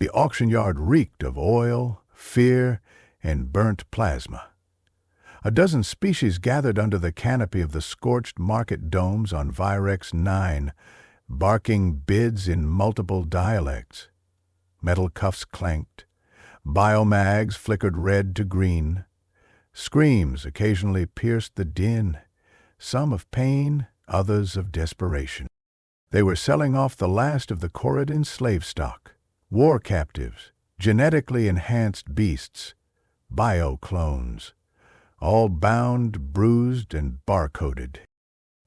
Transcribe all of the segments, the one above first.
The auction yard reeked of oil, fear, and burnt plasma. A dozen species gathered under the canopy of the scorched market domes on Vyrex 9, barking bids in multiple dialects. Metal cuffs clanked. Biomags flickered red to green. Screams occasionally pierced the din, some of pain, others of desperation. They were selling off the last of the Corridon slave stock, war captives, genetically enhanced beasts, bio-clones, all bound, bruised, and barcoded.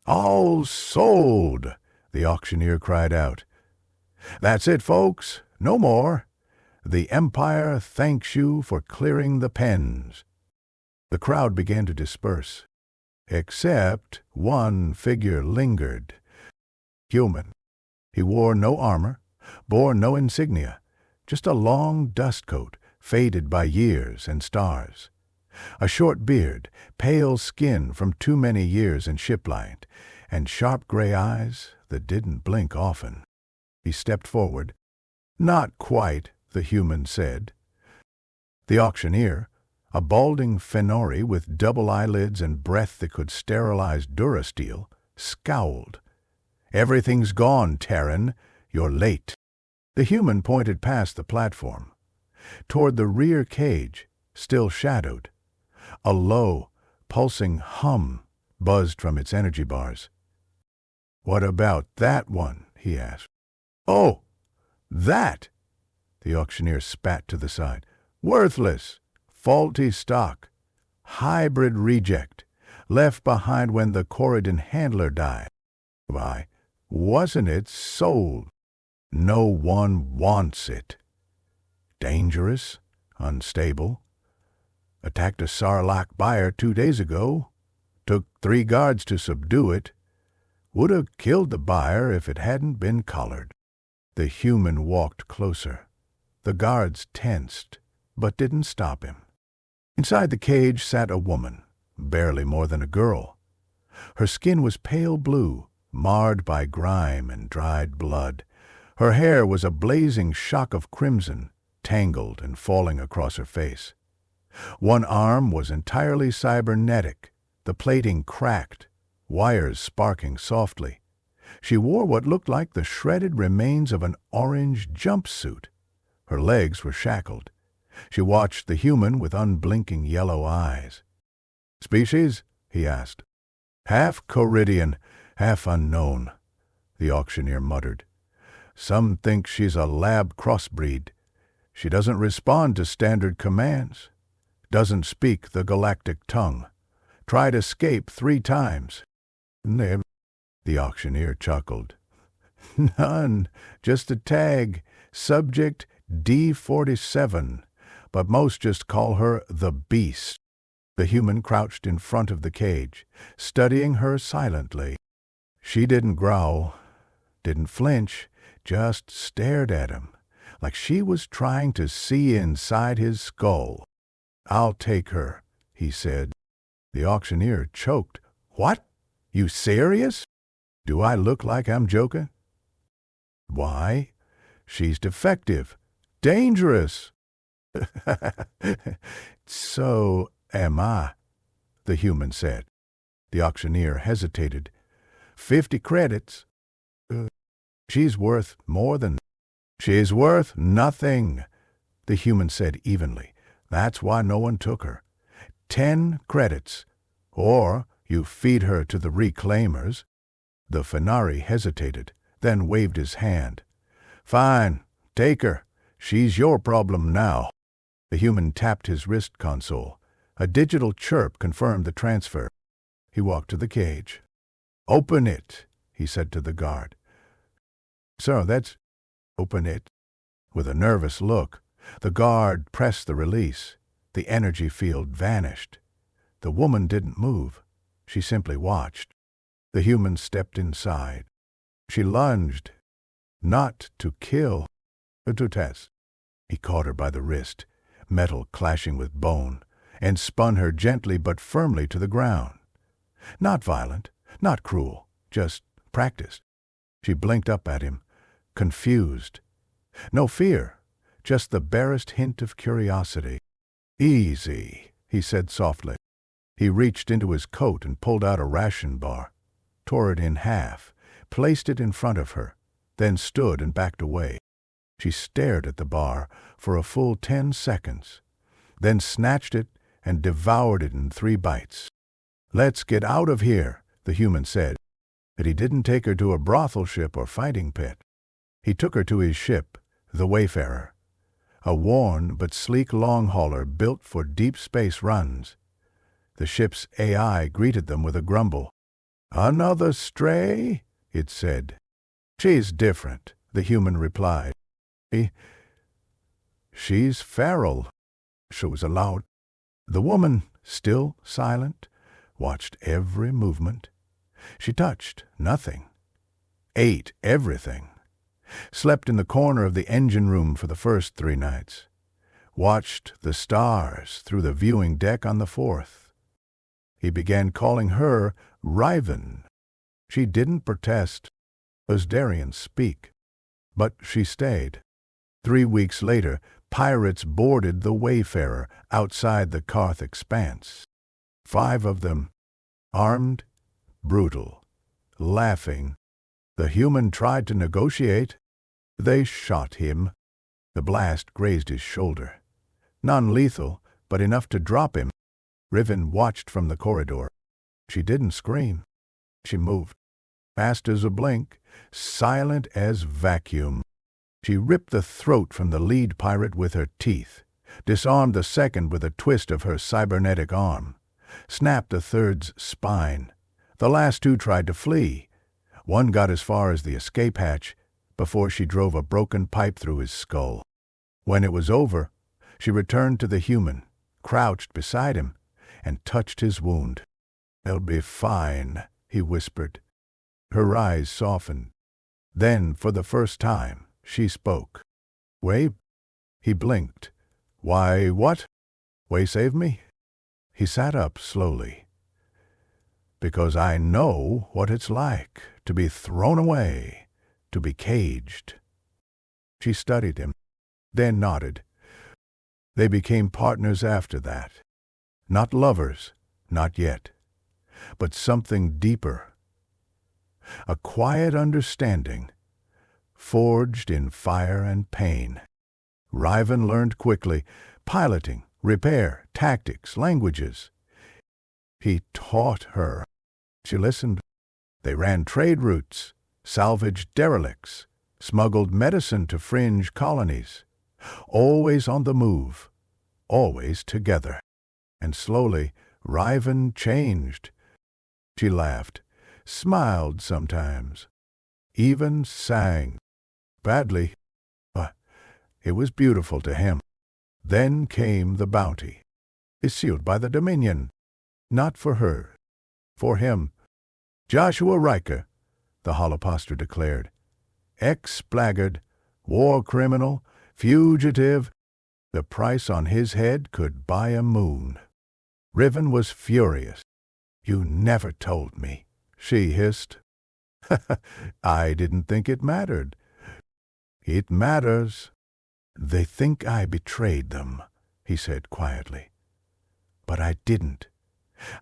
"All sold!" the auctioneer cried out. "That's it, folks. No more. The Empire thanks you for clearing the pens." The crowd began to disperse, except one figure lingered. Human. He wore no armor, bore no insignia, just a long dust coat, faded by years and stars. A short beard, pale skin from too many years in shipline, and sharp gray eyes that didn't blink often. He stepped forward. "Not quite," the human said. The auctioneer, a balding Fenori with double eyelids and breath that could sterilize Durasteel, scowled. "Everything's gone, Terran. You're late." The human pointed past the platform, toward the rear cage, still shadowed. A low, pulsing hum buzzed from its energy bars. "What about that one?" he asked. "Oh, that!" The auctioneer spat to the side. "Worthless, faulty stock, hybrid reject, left behind when the Corridon handler died. Why, wasn't it sold? No one wants it. Dangerous, unstable. Attacked a Sarlacc buyer 2 days ago. Took 3 guards to subdue it. Would have killed the buyer if it hadn't been collared." The human walked closer. The guards tensed, but didn't stop him. Inside the cage sat a woman, barely more than a girl. Her skin was pale blue, marred by grime and dried blood. Her hair was a blazing shock of crimson, tangled and falling across her face. One arm was entirely cybernetic, the plating cracked, wires sparking softly. She wore what looked like the shredded remains of an orange jumpsuit. Her legs were shackled. She watched the human with unblinking yellow eyes. "Species?" he asked. "Half Corridian, half unknown," the auctioneer muttered. "Some think she's a lab crossbreed. She doesn't respond to standard commands. Doesn't speak the galactic tongue. Tried escape 3 times. The auctioneer chuckled. "None, just a tag. Subject D47, but most just call her the Beast." The human crouched in front of the cage, studying her silently. She didn't growl, didn't flinch, just stared at him, like she was trying to see inside his skull. "I'll take her," he said. The auctioneer choked. "What? You serious? Do I look like I'm joking?" "Why? She's defective. Dangerous." "So am I," the human said. The auctioneer hesitated. 50 credits. She's worth more than—" "She's worth nothing," the human said evenly. "That's why no one took her. 10 credits. Or you feed her to the reclaimers." The Fenari hesitated, then waved his hand. "Fine, take her. She's your problem now." The human tapped his wrist console. A digital chirp confirmed the transfer. He walked to the cage. "Open it," he said to the guard. "Sir, that's—" "Open it." With a nervous look, the guard pressed the release. The energy field vanished. The woman didn't move. She simply watched. The human stepped inside. She lunged, not to kill, but to test. He caught her by the wrist, metal clashing with bone, and spun her gently but firmly to the ground. Not violent, not cruel, just practiced. She blinked up at him, confused. No fear, just the barest hint of curiosity. "Easy," he said softly. He reached into his coat and pulled out a ration bar, tore it in half, placed it in front of her, then stood and backed away. She stared at the bar for a full 10 seconds, then snatched it and devoured it in 3 bites. "Let's get out of here," the human said. But he didn't take her to a brothel ship or fighting pit. He took her to his ship, the Wayfarer, a worn but sleek long hauler built for deep space runs. The ship's AI greeted them with a grumble. "Another stray?" it said. "She's different," the human replied. "She's feral," she was allowed. The woman, still silent, watched every movement. She touched nothing, ate everything, slept in the corner of the engine room for the first 3 nights, watched the stars through the viewing deck on the 4th. He began calling her Riven. She didn't protest, as Darians speak, but she stayed. 3 weeks later, pirates boarded the Wayfarer outside the Karth expanse. 5 of them, armed, brutal, laughing. The human tried to negotiate. They shot him. The blast grazed his shoulder. Non-lethal, but enough to drop him. Riven watched from the corridor. She didn't scream. She moved, fast as a blink, silent as vacuum. She ripped the throat from the lead pirate with her teeth, disarmed the second with a twist of her cybernetic arm, snapped the third's spine. The last 2 tried to flee. One got as far as the escape hatch before she drove a broken pipe through his skull. When it was over, she returned to the human, crouched beside him, and touched his wound. "They'll be fine," he whispered. Her eyes softened. Then, for the first time, she spoke. "Way?" He blinked. "Why, what? Way save me?" He sat up slowly. "Because I know what it's like to be thrown away, to be caged." She studied him, then nodded. They became partners after that. Not lovers, not yet, but something deeper. A quiet understanding, forged in fire and pain. Riven learned quickly, piloting, repair, tactics, languages. He taught her. She listened. They ran trade routes, salvaged derelicts, smuggled medicine to fringe colonies. Always on the move, always together. And slowly, Riven changed. She laughed, smiled sometimes, even sang. Badly, but it was beautiful to him. Then came the bounty, sealed by the Dominion. Not for her, for him. "Joshua Riker," the holoposter declared. "Ex-blackguard, war criminal, fugitive. The price on his head could buy a moon." Riven was furious. "You never told me," she hissed. "I didn't think it mattered." "It matters." "They think I betrayed them," he said quietly. "But I didn't.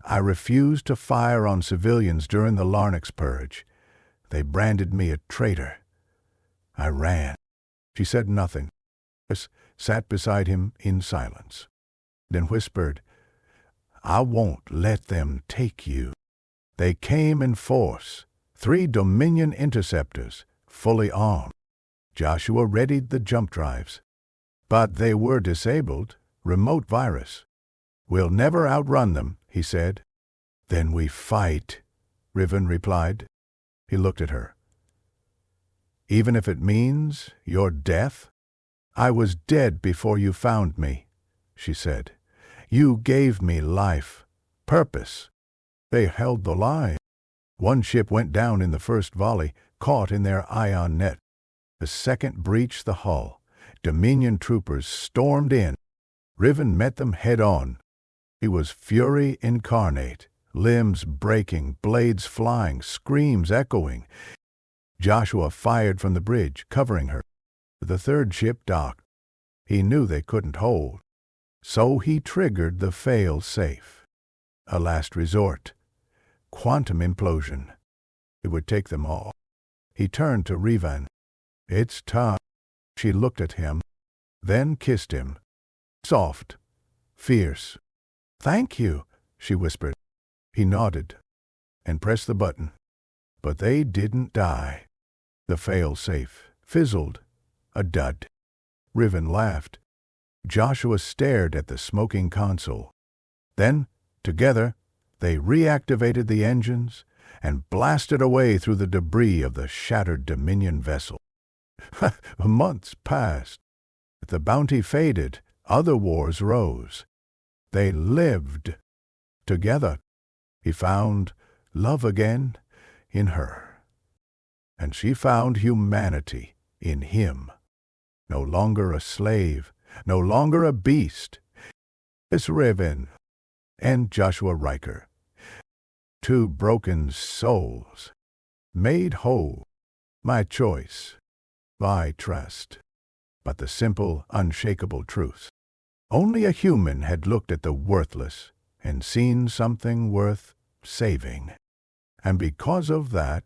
I refused to fire on civilians during the Larnax purge. They branded me a traitor. I ran." She said nothing, just sat beside him in silence, then whispered, "I won't let them take you." They came in force, 3 Dominion interceptors, fully armed. Joshua readied the jump drives. But they were disabled, remote virus. "We'll never outrun them," he said. "Then we fight," Riven replied. He looked at her. "Even if it means your death?" "I was dead before you found me," she said. "You gave me life, purpose." They held the line. 1 ship went down in the first volley, caught in their ion net. The second breached the hull. Dominion troopers stormed in. Riven met them head-on. He was fury incarnate, limbs breaking, blades flying, screams echoing. Joshua fired from the bridge, covering her. The 3rd ship docked. he knew they couldn't hold. So he triggered the fail-safe. A last resort. Quantum implosion. It would take them all. He turned to Revan. "It's tough." She looked at him, then kissed him. Soft. Fierce. "Thank you," she whispered. He nodded and pressed the button. But they didn't die. The fail-safe fizzled. A dud. Riven laughed. Joshua stared at the smoking console. Then, together, they reactivated the engines and blasted away through the debris of the shattered Dominion vessel. Months passed. The bounty faded. Other wars rose. They lived together. He found love again in her. And she found humanity in him. No longer a slave, no longer a beast. It's Riven and Joshua Riker. Two broken souls, made whole. My choice, my trust. But the simple, unshakable truth. Only a human had looked at the worthless and seen something worth saving. And because of that,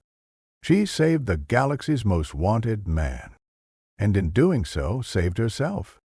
she saved the galaxy's most wanted man. And in doing so, saved herself.